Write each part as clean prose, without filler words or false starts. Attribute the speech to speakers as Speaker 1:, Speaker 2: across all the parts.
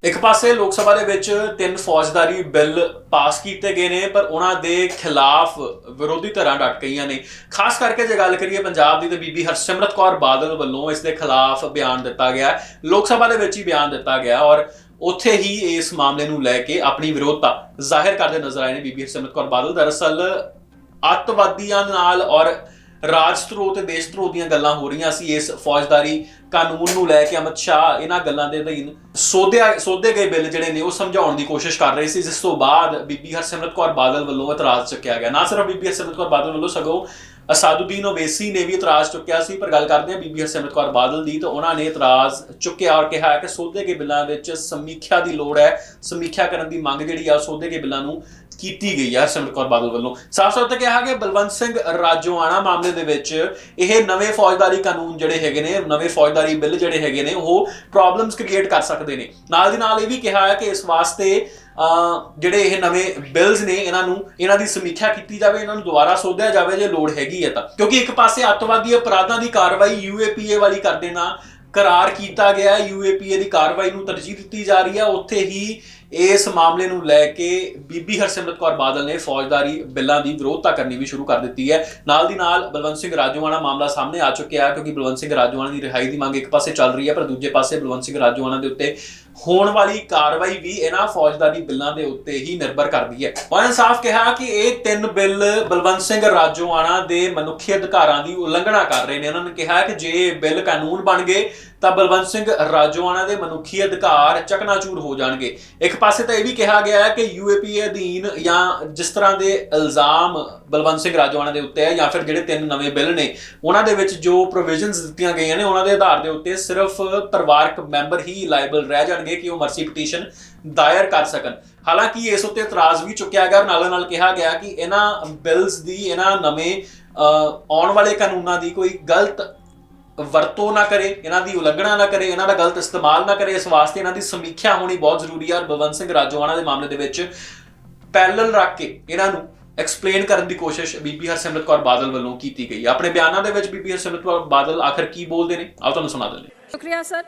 Speaker 1: एक पासे लोक सभा ਦੇ ਵਿੱਚ 3 ਫੌਜਦਾਰੀ ਬਿੱਲ ਪਾਸ ਕੀਤੇ ਗਏ ਨੇ ਪਰ ਉਹਨਾਂ ਦੇ ਖਿਲਾਫ ਵਿਰੋਧੀ ਧਿਰਾਂ ਡਟ ਗਈਆਂ ਨੇ। ਖਾਸ ਕਰਕੇ ਜੇ ਗੱਲ ਕਰੀਏ ਪੰਜਾਬ ਦੀ ਤੇ ਬੀਬੀ ਹਰਸਿਮਰਤ ਕੌਰ ਬਾਦਲ ਵੱਲੋਂ ਇਸ ਦੇ ਖਿਲਾਫ ਬਿਆਨ ਦਿੱਤਾ ਗਿਆ, ਲੋਕ ਸਭਾ ਦੇ ਵਿੱਚ ਹੀ ਬਿਆਨ ਦਿੱਤਾ ਗਿਆ ਔਰ ਉੱਥੇ ਹੀ ਇਸ ਮਾਮਲੇ ਨੂੰ ਲੈ ਕੇ ਆਪਣੀ ਵਿਰੋਧਤਾ ਜ਼ਾਹਿਰ ਕਰਦੇ ਨਜ਼ਰ ਆਏ ਨੇ ਬੀਬੀ ਹਰਸਿਮਰਤ ਕੌਰ ਬਾਦਲ। ਦਰਅਸਲ ਅੱਤਵਾਦੀਆਂ ਨਾਲ ਔਰ ਰਾਜ ਧਰੋਹ ਤੇ ਦੇਸ਼ ਧਰੋਹ ਦੀਆਂ ਗੱਲਾਂ ਹੋ ਰਹੀਆਂ ਸੀ। ਇਸ ਫੌਜਦਾਰੀ ਕਾਨੂੰਨ ਨੂੰ ਲੈ ਕੇ ਅਮਿਤ ਸ਼ਾਹ ਇਹਨਾਂ ਗੱਲਾਂ ਦੇ ਅਧੀਨ ਸੋਧੇ ਗਏ ਬਿੱਲ ਜਿਹੜੇ ਨੇ ਉਹ ਸਮਝਾਉਣ ਦੀ ਕੋਸ਼ਿਸ਼ ਕਰ ਰਹੇ ਸੀ, ਜਿਸ ਤੋਂ ਬਾਅਦ ਬੀਬੀ ਹਰਸਿਮਰਤ ਕੌਰ ਬਾਦਲ ਵੱਲੋਂ ਇਤਰਾਜ਼ ਚੁੱਕਿਆ ਗਿਆ। ਨਾ ਸਿਰਫ ਬੀਬੀ ਹਰਸਿਮਰਤ ਕੌਰ ਬਾਦਲ ਵੱਲੋਂ ਸਗੋਂ ਅਸਾਦੁਦੀਨ ਓਵੈਸੀ ਨੇ ਵੀ ਇਤਰਾਜ਼ ਚੁੱਕਿਆ ਸੀ। ਪਰ ਗੱਲ ਕਰਦੇ ਹਾਂ ਬੀਬੀ ਹਰਸਿਮਰਤ ਕੌਰ ਬਾਦਲ ਦੀ, ਤਾਂ ਉਹਨਾਂ ਨੇ ਇਤਰਾਜ਼ ਚੁੱਕਿਆ ਔਰ ਕਿਹਾ ਕਿ ਸੋਧੇ ਗਏ ਬਿੱਲਾਂ ਵਿੱਚ ਸਮੀਖਿਆ ਦੀ ਲੋੜ ਹੈ, ਸਮੀਖਿਆ ਕਰਨ ਦੀ ਮੰਗ ਜਿਹੜੀ ਆ ਸੋਧੇ ਗਏ ਬਿੱਲਾਂ ਨੂੰ ਕੀਤੀ ਗਈ ਹੈ। ਹਰਸਿਮਰਤ ਕੌਰ ਬਾਦਲ ਵੱਲੋਂ ਸਾਫ਼ ਤੌਰ ਤੇ ਕਿਹਾ ਕਿ ਬਲਵੰਤ ਸਿੰਘ ਰਾਜੋਆਣਾ ਮਾਮਲੇ ਦੇ ਵਿੱਚ ਇਹ ਨਵੇਂ ਫੌਜਦਾਰੀ ਕਾਨੂੰਨ ਜਿਹੜੇ ਹੈਗੇ ਨੇ, ਨਵੇਂ ਫੌਜਦਾਰੀ ਬਿੱਲ ਜਿਹੜੇ ਹੈਗੇ ਨੇ ਉਹ ਪ੍ਰੋਬਲਮਸ ਕ੍ਰੀਏਟ ਕਰ ਸਕਦੇ ਨੇ। ਨਾਲ ਦੀ ਨਾਲ ਇਹ ਵੀ ਕਿਹਾ ਹੈ ਕਿ ਇਸ ਵਾਸਤੇ ਜਿਹੜੇ ਇਹ ਨਵੇਂ ਬਿਲਸ ਨੇ ਇਹਨਾਂ ਦੀ ਸਮੀਖਿਆ ਕੀਤੀ ਜਾਵੇ, ਇਹਨਾਂ ਨੂੰ ਦੁਬਾਰਾ ਸੋਧਿਆ ਜਾਵੇ ਜੇ ਲੋੜ ਹੈਗੀ ਹੈ ਤਾਂ, ਕਿਉਂਕਿ ਇੱਕ ਪਾਸੇ ਅੱਤਵਾਦੀ ਅਪਰਾਧਾਂ ਦੀ ਕਾਰਵਾਈ UAPA ਵਾਲੀ ਕਰ ਦੇਣਾ ਕਰਾਰ ਕੀਤਾ ਗਿਆ, UAPA ਦੀ ਕਾਰਵਾਈ ਨੂੰ ਤਰਜੀਹ ਦਿੱਤੀ ਜਾ ਰਹੀ ਹੈ। ਉੱਥੇ ਹੀ ਇਸ ਮਾਮਲੇ ਨੂੰ ਲੈ ਕੇ ਬੀਬੀ ਹਰਸਿਮਰਤ ਕੌਰ ਬਾਦਲ ਨੇ ਫੌਜਦਾਰੀ ਬਿੱਲਾਂ ਦੀ ਵਿਰੋਧਤਾ ਕਰਨੀ ਵੀ ਸ਼ੁਰੂ ਕਰ ਦਿੱਤੀ ਹੈ। ਨਾਲ ਦੀ ਨਾਲ ਬਲਵੰਤ ਸਿੰਘ ਰਾਜੋਆਣਾ ਮਾਮਲਾ ਸਾਹਮਣੇ ਆ ਚੁੱਕਿਆ ਹੈ, ਕਿਉਂਕਿ ਬਲਵੰਤ ਸਿੰਘ ਰਾਜੋਆਣਾ ਦੀ ਰਿਹਾਈ ਦੀ ਮੰਗ ਇੱਕ ਪਾਸੇ ਚੱਲ ਰਹੀ ਹੈ ਪਰ ਦੂਜੇ ਪਾਸੇ ਬਲਵੰਤ ਸਿੰਘ ਰਾਜੋਆਣਾ ਦੇ ਉੱਤੇ ਹੋਣ ਵਾਲੀ ਕਾਰਵਾਈ ਵੀ ਇਹਨਾਂ ਫੌਜਦਾਰੀ ਬਿੱਲਾਂ ਦੇ ਉੱਤੇ ਹੀ ਨਿਰਭਰ ਕਰਦੀ ਹੈ। ਉਹਨਾਂ ਨੇ ਸਾਫ਼ ਕਿਹਾ ਕਿ ਇਹ 3 ਬਿੱਲ ਬਲਵੰਤ ਸਿੰਘ ਰਾਜੋਆਣਾ ਦੇ ਮਨੁੱਖੀ ਅਧਿਕਾਰਾਂ ਦੀ ਉਲੰਘਣਾ ਕਰ ਰਹੇ ਨੇ। ਉਹਨਾਂ ਨੇ ਕਿਹਾ ਕਿ ਜੇ ਬਿੱਲ ਕਾਨੂੰਨ ਬਣ ਗਏ ਤਾਂ ਬਲਵੰਤ ਸਿੰਘ ਰਾਜੋਆਣਾ ਦੇ ਮਨੁੱਖੀ ਅਧਿਕਾਰ ਚਕਨਾਚੂਰ ਹੋ ਜਾਣਗੇ। ਇੱਕ ਪਾਸੇ ਤਾਂ ਇਹ ਵੀ ਕਿਹਾ ਗਿਆ ਹੈ ਕਿ UAPA ਅਧੀਨ ਜਾਂ ਜਿਸ ਤਰ੍ਹਾਂ ਦੇ ਇਲਜ਼ਾਮ ਬਲਵੰਤ ਸਿੰਘ ਰਾਜੋਆਣਾ ਦੇ ਉੱਤੇ ਹੈ ਜਾਂ ਫਿਰ ਜਿਹੜੇ 3 ਨਵੇਂ ਬਿੱਲ ਨੇ ਉਹਨਾਂ ਦੇ ਵਿੱਚ ਜੋ ਪ੍ਰੋਵੀਜ਼ਨਸ ਦਿੱਤੀਆਂ ਗਈਆਂ ਨੇ ਉਹਨਾਂ ਦੇ ਆਧਾਰ ਦੇ ਉੱਤੇ ਸਿਰਫ ਪਰਿਵਾਰਕ ਮੈਂਬਰ ਹੀ ਲਾਇਬਲ ਰਹਿ ਜਾਣਗੇ ਕਿ ਉਹ ਮਰਸੀ ਪਟੀਸ਼ਨ ਦਾਇਰ ਕਰ ਸਕਣ। ਹਾਲਾਂਕਿ ਇਸ ਉੱਤੇ ਇਤਰਾਜ਼ ਵੀ ਚੁੱਕਿਆ ਗਿਆ, ਨਾਲੋਂ ਨਾਲ ਕਿਹਾ ਗਿਆ ਕਿ ਇਹਨਾਂ ਬਿੱਲਸ ਦੀ, ਇਹਨਾਂ ਨਵੇਂ ਆਉਣ ਵਾਲੇ ਕਾਨੂੰਨਾਂ ਦੀ ਕੋਈ ਗਲਤ ਵਰਤੋਂ ਨਾ ਕਰੇ, ਇਹਨਾਂ ਦੀ ਉਲੰਘਣਾ ਨਾ ਕਰੇ, ਇਹਨਾਂ ਦਾ ਗਲਤ ਇਸਤੇਮਾਲ ਨਾ ਕਰੇ। ਇਸ ਵਾਸਤੇ ਇਹਨਾਂ ਦੀ ਸਮੀਖਿਆ ਹੋਣੀ ਬਹੁਤ ਜ਼ਰੂਰੀ ਹੈ। ਬਲਵੰਤ ਸਿੰਘ ਰਾਜੋਆਣਾ ਦੇ ਮਾਮਲੇ ਦੇ ਵਿੱਚ ਪੈਰਲਲ ਰੱਖ ਕੇ ਇਹਨਾਂ ਨੂੰ ਐਕਸਪਲੇਨ ਕਰਨ ਦੀ ਕੋਸ਼ਿਸ਼ ਬੀਬੀ ਹਰਸਿਮਰਤ ਕੌਰ ਬਾਦਲ ਵੱਲੋਂ ਕੀਤੀ ਗਈ। ਆਪਣੇ ਬਿਆਨਾਂ ਦੇ ਵਿੱਚ ਬੀਬੀ ਹਰਸਿਮਰਤ ਕੌਰ ਬਾਦਲ ਆਖਰ ਕੀ ਬੋਲਦੇ ਨੇ ਆਓ ਤੁਹਾਨੂੰ ਸੁਣਾ ਦਿੰਦੇ।
Speaker 2: ਸ਼ੁਕਰੀਆ sir,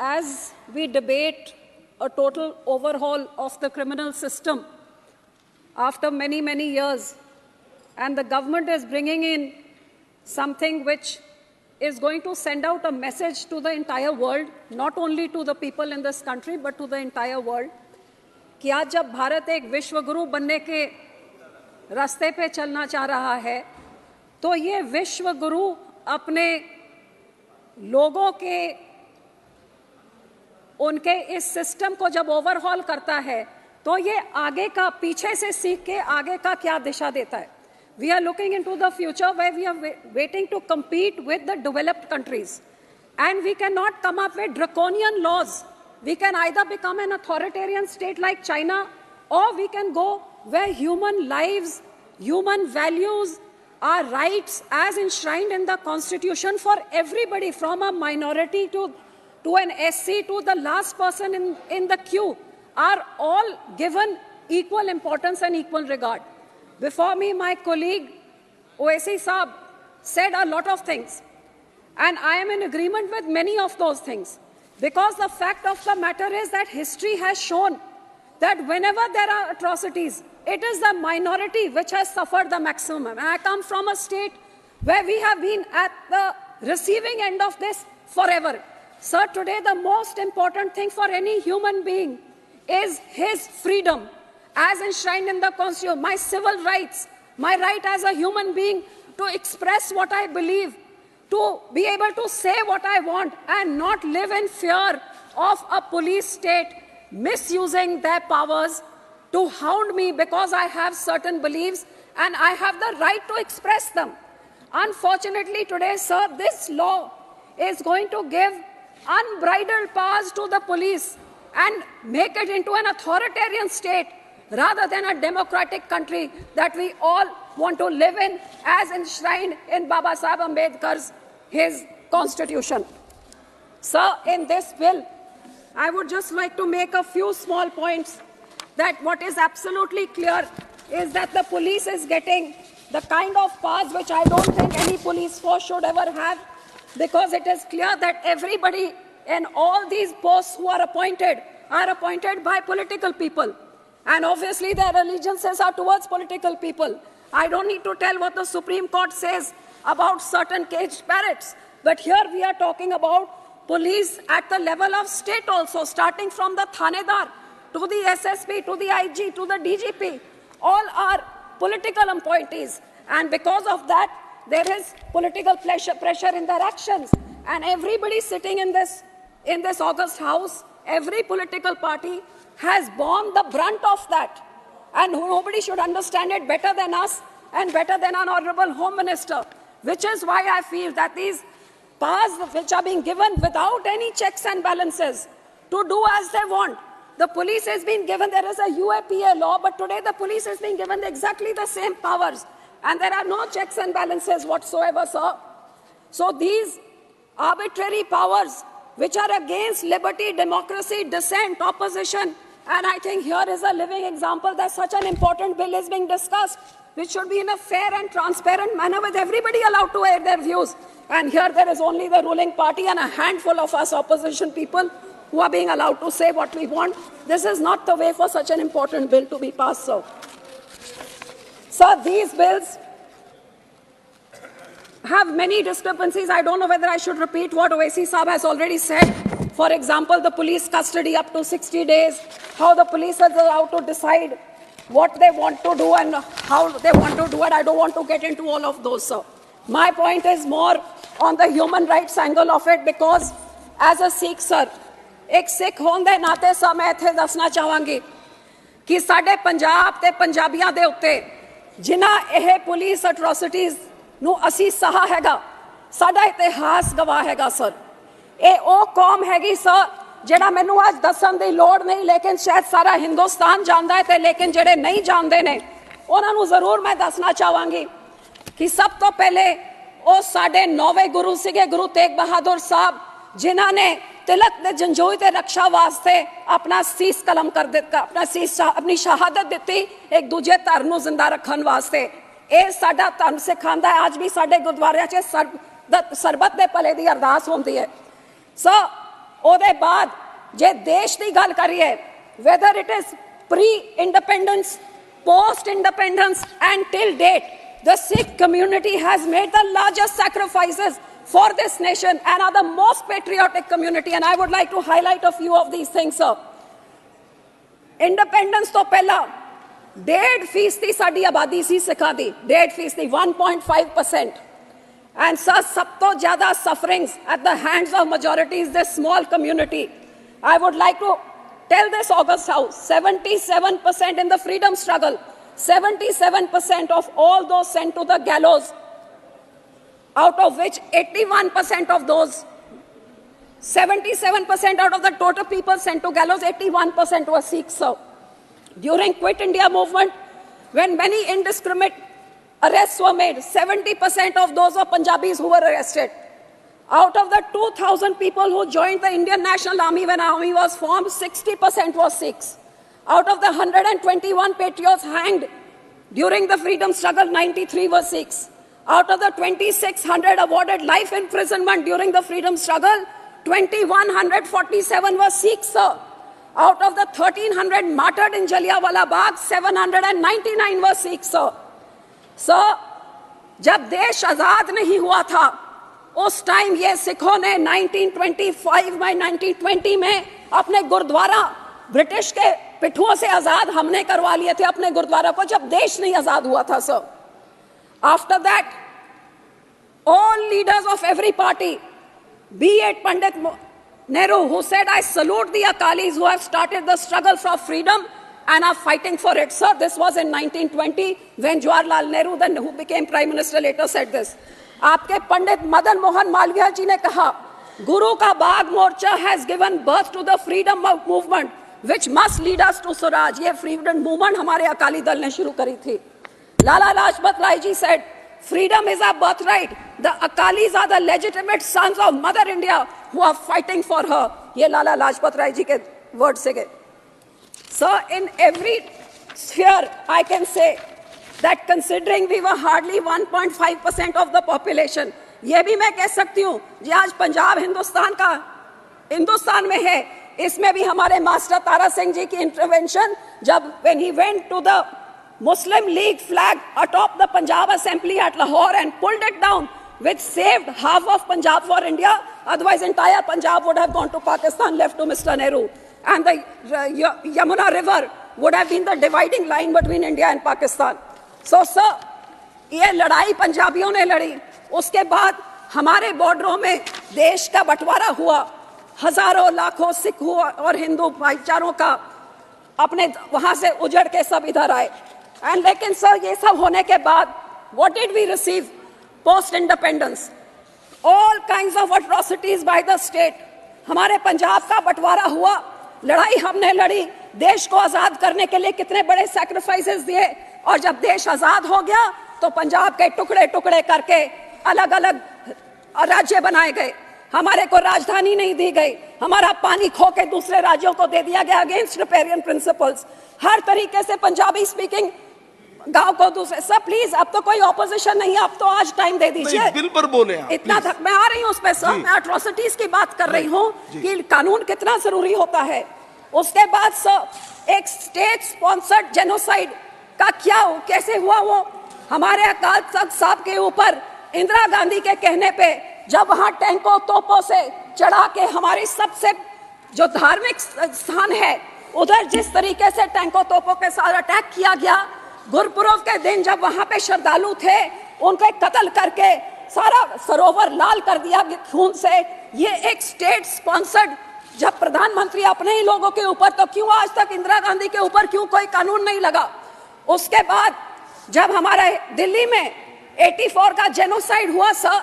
Speaker 2: as we debate a total overhaul of the criminal system after many years, and the government is bringing in something which is going to send out a message to the entire world, not only to the people in this country but to the entire world, कि आज जब भारत एक विश्व गुरु बनने के रास्ते पे चलना चाह रहा है तो ये विश्व गुरु अपने लोगों के उनके इस सिस्टम को जब ओवरहॉल करता है तो ये आगे का, पीछे से सीख के आगे का क्या दिशा देता है। We are looking into the future where we are waiting to compete with the developed countries, and we cannot come up with draconian laws. We can either become an authoritarian state like China, or we can go where human lives, human values, our rights as enshrined in the Constitution for everybody, from a minority to an SC to the last person in the queue, are all given equal importance and equal regard. Before me, my colleague Owaisi Saab said a lot of things, and I am in agreement with many of those things, because the fact of the matter is that history has shown that whenever there are atrocities, it is the minority which has suffered the maximum. And I come from a state where we have been at the receiving end of this forever. Sir, today the most important thing for any human being is his freedom as enshrined in the Constitution, my civil rights, my right as a human being to express what I believe, to be able to say what I want and not live in fear of a police state misusing their powers to hound me because I have certain beliefs and I have the right to express them. Unfortunately today, sir, this law is going to give unbridled powers to the police and make it into an authoritarian state rather than a democratic country that we all want to live in as enshrined in Baba Saheb Ambedkar's his constitution. Sir, in this bill, I would just like to make a few small points. That what is absolutely clear is that the police is getting the kind of powers which I don't think any police force should ever have, because it is clear that everybody And all these posts who are appointed by political people. And obviously their allegiances are towards political people. I don't need to tell what the Supreme Court says about certain caged parrots. But here we are talking about police at the level of state also, starting from the Thanedar to the SSP, to the IG, to the DGP. All are political appointees. And because of that, there is political pressure in their actions. And everybody sitting in this August House, every political party has borne the brunt of that. And nobody should understand it better than us and better than our Honorable Home Minister, which is why I feel that these powers which are being given without any checks and balances to do as they want. The police has been given, there is a UAPA law, but today the police is being given exactly the same powers. And there are no checks and balances whatsoever, sir. So these arbitrary powers which are against liberty, democracy, dissent, opposition, and I think here is a living example that such an important bill is being discussed, which should be in a fair and transparent manner with everybody allowed to air their views. And here there is only the ruling party and a handful of us opposition people who are being allowed to say what we want. This is not the way for such an important bill to be passed, sir. Sir, these bills have many discrepancies. I don't know whether I should repeat what Owaisi Saab has already said. For example, the police custody up to 60 days, how the police are allowed to decide what they want to do and how they want to do it. I don't want to get into all of those, sir. My point is more on the human rights angle of it, because as a Sikh, sir, एक सिख होने दे नाते सा मैं इत्थे दसना चाहांगी कि साडे पंजाब ते पंजाबियां दे उत्ते जिन्हां ਇਹ पुलिस अट्रोसिटीज़ ਨੂੰ ਅਸੀਂ ਸਹਾ ਹੈਗਾ, ਸਾਡਾ ਇਤਿਹਾਸ ਗਵਾਹ ਹੈਗਾ ਸਰ। ਇਹ ਉਹ ਕੌਮ ਹੈਗੀ ਸਰ ਜਿਹੜਾ ਮੈਨੂੰ ਅੱਜ ਦੱਸਣ ਦੀ ਲੋੜ ਨਹੀਂ, ਲੇਕਿਨ ਸ਼ਾਇਦ ਸਾਰਾ ਹਿੰਦੁਸਤਾਨ ਜਾਣਦਾ ਹੈ ਤੇ ਲੇਕਿਨ ਜਿਹੜੇ ਨਹੀਂ ਜਾਣਦੇ ਨੇ ਉਹਨਾਂ ਨੂੰ ਜ਼ਰੂਰ ਮੈਂ ਦੱਸਣਾ ਚਾਹਾਂਗੀ ਕਿ ਸਭ ਤੋਂ ਪਹਿਲੇ ਉਹ ਸਾਡੇ 9ਵੇਂ ਗੁਰੂ ਸੀਗੇ, ਗੁਰੂ ਤੇਗ ਬਹਾਦਰ ਸਾਹਿਬ, ਜਿਨ੍ਹਾਂ ਨੇ तिलक ने जंजोई ते रक्षा वास्ते अपना सीस कलम कर दिता, अपनी शहादत दी एक दूजे धर्म नूं जिंदा रखने वास्ते। ਇਹ ਸਾਡਾ ਧਰਮ ਸਿਖਾਉਂਦਾ ਹੈ। ਅੱਜ ਵੀ ਸਾਡੇ ਗੁਰਦੁਆਰਿਆਂ 'ਚ ਸਰਬੱਤ ਦੇ ਭਲੇ ਦੀ ਅਰਦਾਸ ਹੁੰਦੀ ਹੈ। ਸੋ ਉਹਦੇ ਬਾਅਦ ਜੇ ਦੇਸ਼ ਦੀ ਗੱਲ ਕਰੀਏ, whether it is pre-independence, post-independence and till date, the Sikh community has made the largest sacrifices for this nation and are the most patriotic community. And I would like to highlight a few of these things, sir. Independence ਤੋਂ ਪਹਿਲਾਂ 1.5% ਸਾਡੀ ਆਬਾਦੀ ਸੀ ਸਿੱਖਾਂ ਦੀ, 1.5%, 1.5%. And sir, ਸਭ ਤੋਂ ਜ਼ਿਆਦਾ sufferings at the hands of majorities, this small community. I would like to tell this August House, 77% in the freedom struggle, 77% of all those sent to the gallows, out of which 81% of those, 77% out of the total people sent to gallows, 81% were Sikhs, sir. During Quit India movement, when many indiscriminate arrests were made, 70% of those were Punjabis who were arrested. Out of the 2,000 people who joined the Indian National Army when army was formed, 60% were Sikhs. Out of the 121 patriots hanged during the freedom struggle, 93 were Sikhs. Out of the 2,600 awarded life imprisonment during the freedom struggle, 2,147 were Sikhs, sir. Out of the 1,300 martyred in Jallianwala Bagh, 799 were Sikhs, sir. So, जब देश आजाद नहीं हुआ था, उस time ये सिखों ने 1925 में, 1920 में अपने गुरुद्वारा ब्रिटिश के पिट्ठुओं से आजाद हमने करवा लिए थे अपने गुरुद्वारा को, जब देश नहीं आजाद हुआ था, sir. After that, all leaders of every party, be it Pandit Nehru, who said, I salute the Akalis who have started the struggle for freedom and are fighting for it. Sir, this was in 1920 when Jawaharlal Nehru, then who became Prime Minister, later said this. आपके पंडित मदन मोहन मालवीय जी ने कहा, गुरु का बाग मोर्चा has given birth to the freedom movement which must lead us to Swaraj. ये freedom movement हमारे अकाली दल ने शुरू करी थी. Lala Lajpat Rai ji said, freedom is our birthright. The Akalis are the legitimate sons of Mother India who are fighting for her. ये Lala Lajpat Rai ji के words से गए. So in every sphere, I can say that considering we were hardly 1.5% of the population, ये भी मैं कह सकती हूँ, ये आज पंजाब हिंदुस्तान का हिंदुस्तान में है, इसमें भी हमारे मास्टर तारा सिंह जी की इंटरवेंशन, जब when he went to the Muslim League flag atop the Punjab Assembly at Lahore and pulled it down, which saved half of Punjab for India. Otherwise, entire Punjab would have gone to Pakistan, left to Mr. Nehru. And the Yamuna River would have been the dividing line between India and Pakistan. So, sir, ये लड़ाई पंजाबियों ने लड़ी, उसके बाद हमारे बॉर्डरों में देश का बंटवारा हुआ, हजारों लाखों सिख और हिंदू भाईचारों का अपने वहां से उजड़ के सब इधर आए। एंड लेकिन सर ये सब होने के बाद what did we receive post independence? All kinds of atrocities by the state. हमारे पंजाब का बंटवारा हुआ, लड़ाई हमने लड़ी, देश को आजाद करने के लिए कितने बड़े सैक्रिफाइसेस दिए, और जब देश आजाद हो गया तो पंजाब के टुकड़े टुकड़े करके अलग अलग राज्य बनाए गए, हमारे को राजधानी नहीं दी गई, हमारा पानी खो के दूसरे राज्यों को दे दिया गया अगेंस्ट रिपेरियन प्रिंसिपल्स। हर तरीके से पंजाबी स्पीकिंग गांव को दूसरे। सर प्लीज, अब तो कोई ऑपोजिशन नहीं है, अब तो आज टाइम दे दीजिए।
Speaker 3: बिल पर बोले आप,
Speaker 2: इतना तक मैं आ रही हूँ उस पर सर, मैं एट्रोसिटीज की बात कर रही हूँ कि कानून कितना जरूरी होता है। उसके बाद सर एक स्टेट स्पॉन्सर्ड जेनोसाइड का क्या कैसे हुआ? वो हमारे अकाल तख्त साहब के ऊपर इंदिरा गांधी के कहने पे जब वहां टैंकों तोपों से चढ़ा के हमारी सबसे जो धार्मिक स्थान है उधर जिस तरीके से टैंकों तोपों के साथ अटैक किया गया, गुरपुरब के दिन जब वहां पे श्रद्धालु थे उनके कत्ल करके सारा सरोवर लाल कर दिया खून से। ये एक स्टेट स्पॉन्सर्ड, जब प्रधानमंत्री अपने ही लोगों के ऊपर, तो क्यों आज तक इंदिरा गांधी के ऊपर क्यों कोई कानून नहीं लगा? उसके बाद जब हमारे दिल्ली में 84 का जेनोसाइड हुआ सर,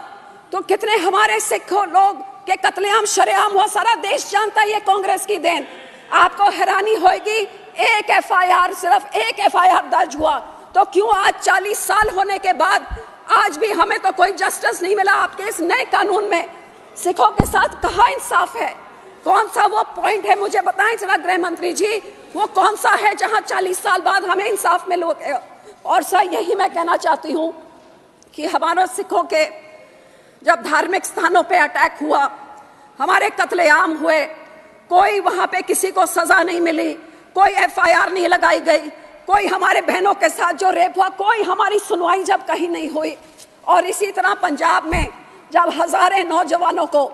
Speaker 2: तो कितने हमारे सिख लोग के कत्लेआम शरेआम हुआ, सारा देश जानता है ये कांग्रेस की देन। आपको हैरानी होगी, एक एफआईआर, सिर्फ एक एफआईआर दर्ज हुआ, तो क्यों आज 40 साल होने के बाद आज भी हमें तो कोई जस्टिस नहीं मिला? आपके इस नए कानून में सिखों के साथ कहाँ इंसाफ है? कौन सा वो पॉइंट है, मुझे बताएं जरा गृह मंत्री जी, वो कौन सा है जहां 40 साल बाद हमें इंसाफ मिले? और सर यही मैं कहना चाहती हूँ कि हमारे सिखों के जब धार्मिक स्थानों पे अटैक हुआ, हमारे कत्लेआम हुए, कोई वहां पे किसी को सजा नहीं मिली, कोई एफआईआर नहीं लगाई गई, कोई हमारे बहनों के साथ जो रेप हुआ कोई हमारी सुनवाई जब कहीं नहीं हुई। और इसी तरह पंजाब में जब हजारों नौजवानों को,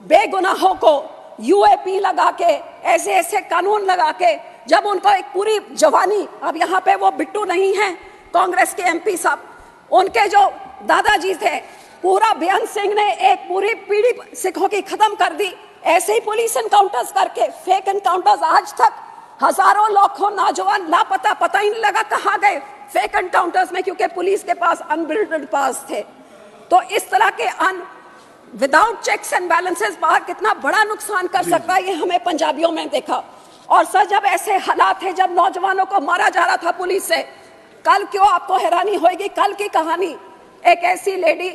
Speaker 2: बेगुनाहों को यूएपी लगा के, ऐसे ऐसे कानून लगा के, जब उनको एक पूरी जवानी, अब यहाँ पे वो बिट्टू नहीं है कांग्रेस के एमपी साहब, उनके जो दादाजी थे, पूरा बेअंत सिंह ने एक पूरी पीढ़ी सिखों की खत्म कर दी। ऐसे ही पुलिस एनकाउंटर्स करके, फेक एनकाउंटर्स, आज तक हजारों लाखों नौजवान लापता, पता ही नहीं लगा कहाँ गए फेक एनकाउंटर्स में, क्योंकि पुलिस के पास अनबिल्डेड पास थे। तो इस तरह के विदाउट चेक्स एंड बैलेंसेस बाहर कितना बड़ा नुकसान कर सकता है, ये हमें पंजाबियों में देखा। और सर जब ऐसे हालात थे, जब नौजवानों को मारा जा रहा था पुलिस से, कल क्यों आपको हैरानी होगी, कल की कहानी, एक ऐसी लेडी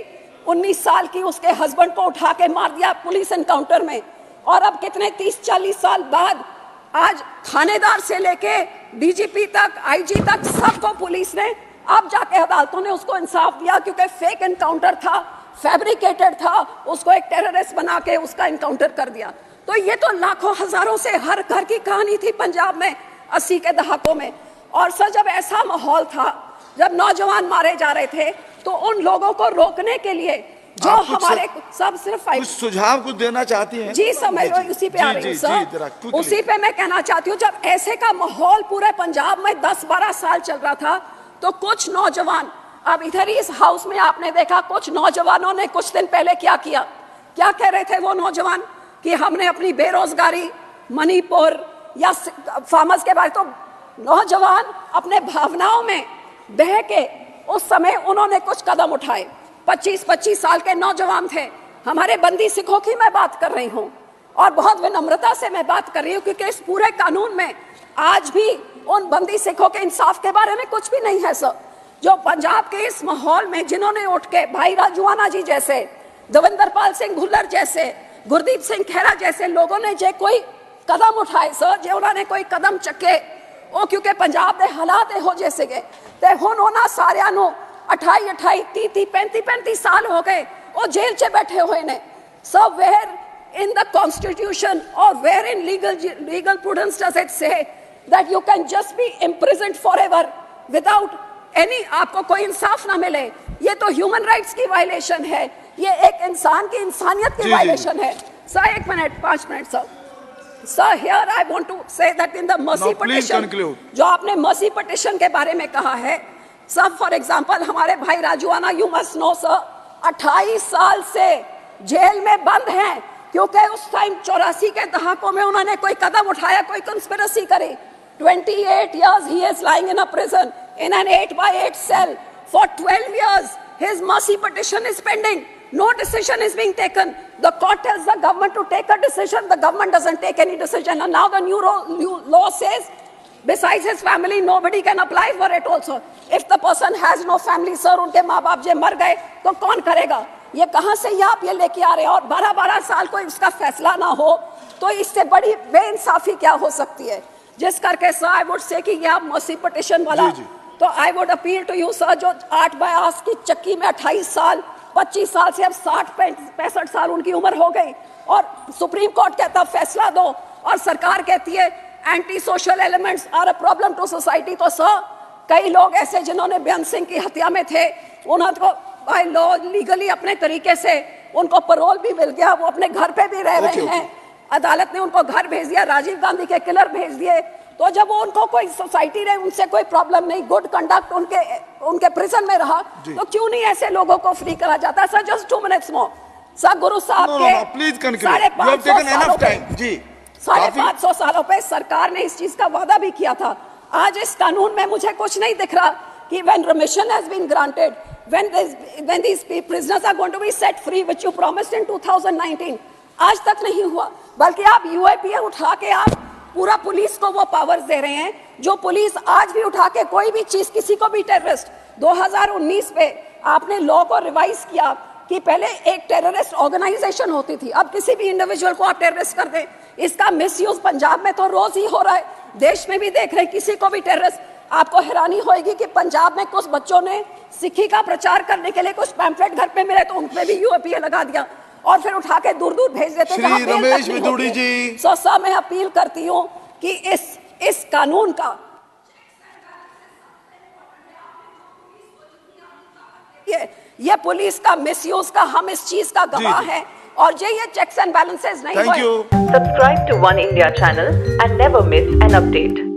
Speaker 2: 19 साल की, उसके हस्बैंड को उठा के मार दिया पुलिस एनकाउंटर में। और अब कितने 30-40 साल बाद आज थानेदार से लेके डीजीपी तक, आईजी तक, सबको पुलिस ने, अब जाके अदालतों ने उसको इंसाफ दिया, क्योंकि फेक एनकाउंटर था, फैब्रिकेटेड था, उसको एक टेररिस्ट बना के उसका एनकाउंटर कर दिया। तो ये तो लाखों हजारों से हर घर की कहानी थी पंजाब में 80 के दहाकों में। और सर जब ऐसा माहौल था, जब नौजवान मारे जा रहे थे, तो उन लोगों को रोकने के लिए जो हमारे सब सिर्फ
Speaker 3: कुछ सुझाव कुछ देना चाहती हैं?
Speaker 2: जी सर, मैं उसी पे आ रही हूँ सर, उसी पे मैं कहना चाहती हूँ। जब ऐसे का माहौल पूरे पंजाब में 10-12 साल चल रहा था, तो कुछ नौजवान, अब इधर ही इस हाउस में आपने देखा कुछ नौजवानों ने कुछ दिन पहले क्या किया, क्या कह रहे थे वो नौजवान कि हमने अपनी बेरोजगारी, मणिपुर या फार्मर्स के बारे, तो नौजवान अपने भावनाओं में बह के उस समय उन्होंने कुछ कदम उठाए। 25-25 साल के नौजवान थे, हमारे बंदी सिखों की मैं बात कर रही हूँ, और बहुत विनम्रता से मैं बात कर रही हूँ, क्योंकि इस पूरे कानून में आज भी उन बंदी सिखों के इंसाफ के बारे में कुछ भी नहीं है सर। जो पंजाब के इस माहौल में जिन्होंने उठ के, भाई राजूआना जी जैसे, देवेंद्र पाल सिंह भुल्लर जैसे, गुरदीप सिंह खेरा जैसे लोगों ने जो कोई कदम उठाए सर, जो उन्होंने कोई कदम चके, वो क्योंकि पंजाब के हालात हो जैसे गए, ते हुण उन्हां सारियां नूं 28-28, 30-30, 35-35 साल हो गए, वो जेल च बैठे हुए ने। सब where in the constitution or where in legal prudence does it say that you can just be imprisoned forever without any, आपको कोई इंसाफ ना मिले? ये तो ह्यूमन राइट्स की वायलेशन है, ये एक इंसान की इंसानियत की वायलेशन है। Sir 1 minute 5 minute sir. Sir, here I want to say that in the mercy petition, जो आपने mercy petition के बारे में कहा है, sir, for example, हमारे भाई राजूआना, you must know sir, 28 साल से जेल में बंद हैं, क्योंकि उस टाइम 84 के दहाकों में उन्होंने कोई कदम उठाया, कोई कंस्पिरेसी करे। 28 years he is lying in a prison in an 8x8 cell. For 12 years, his mercy petition is pending. No decision is being taken. The court tells the government to take a decision. The government doesn't take any decision. And now the new law says, besides his family, nobody can apply for it also. If the person has no family, sir, उनके माँ बाप जे मर गए, तो कौन करेगा? ये कहाँ से ये आप ये लेके आ रहे हैं? और 12-12 साल कोई इसका फैसला ना हो, तो इससे बड़ी बेइंसाफी क्या हो सकती है? जिस करके सर, I would say कि ये आप mercy petition वाला, तो I would appeal to you sir, जो 8/8 की चक्की में 28 साल 25 साल से अब 60-65 साल उनकी उम्र हो गई, और सुप्रीम कोर्ट कहता फैसला दो, और सरकार कहती है anti social elements are a problem to society. तो सर, कई लोग ऐसे जिन्होंने बेअंत सिंह की हत्या में थे, उनको बाय लॉ लीगली अपने तरीके से उनको पैरोल भी मिल गया, वो अपने घर पे भी रह रहे हैं, अदालत ने उनको घर भेज दिया, राजीव गांधी के किलर भेज दिए। तो जब वो उनको कोई सोसाइटी ने उनसे कोई प्रॉब्लम नहीं, गुड कंडक्ट उनके प्रिजन में रहा, तो क्यों नहीं ऐसे लोगों को फ्री करा जाता? सर जस्ट 2 minutes मोर। सर गुरु साहब के 550 सालों पे सरकार ने इस चीज का वादा भी किया था। आज इस कानून में मुझे कुछ नहीं दिख रहा कि when remission has been granted, when these prisoners are going to be set free, which you promised in 2019, आज तक नहीं हुआ। बल्कि आप यूएपीए उठा के आप पूरा पुलिस को वो पावर्स दे रहे हैं, जो पुलिस आज भी उठा के कोई भी चीज किसी को भी टेररिस्ट, 2019 पे आपने लॉ को रिवाइज किया कि पहले एक टेररिस्ट ऑर्गेनाइजेशन होती थी, अब किसी भी इंडिविजुअल को आप टेररिस्ट कर दें। इसका मिसयूज पंजाब में तो रोज ही हो रहा है, देश में भी देख रहे हैं, किसी को भी टेररिस्ट। आपको हैरानी होगी कि पंजाब में कुछ बच्चों ने सिक्खी का प्रचार करने के लिए कुछ पैम्फलेट घर पे मिले, तो उन पे भी यूएपीए लगा दिया और फिर उठा के दूर दूर भेज देते।
Speaker 3: रमेश विदुड़ी जी,
Speaker 2: सर मैं अपील करती हूँ कि इस कानून का ये पुलिस का मिसयूज का हम इस चीज का गवाह है, और ये चेक्स एंड बैलेंसेस नहीं हुए।
Speaker 4: Subscribe to One India channel and never miss an update.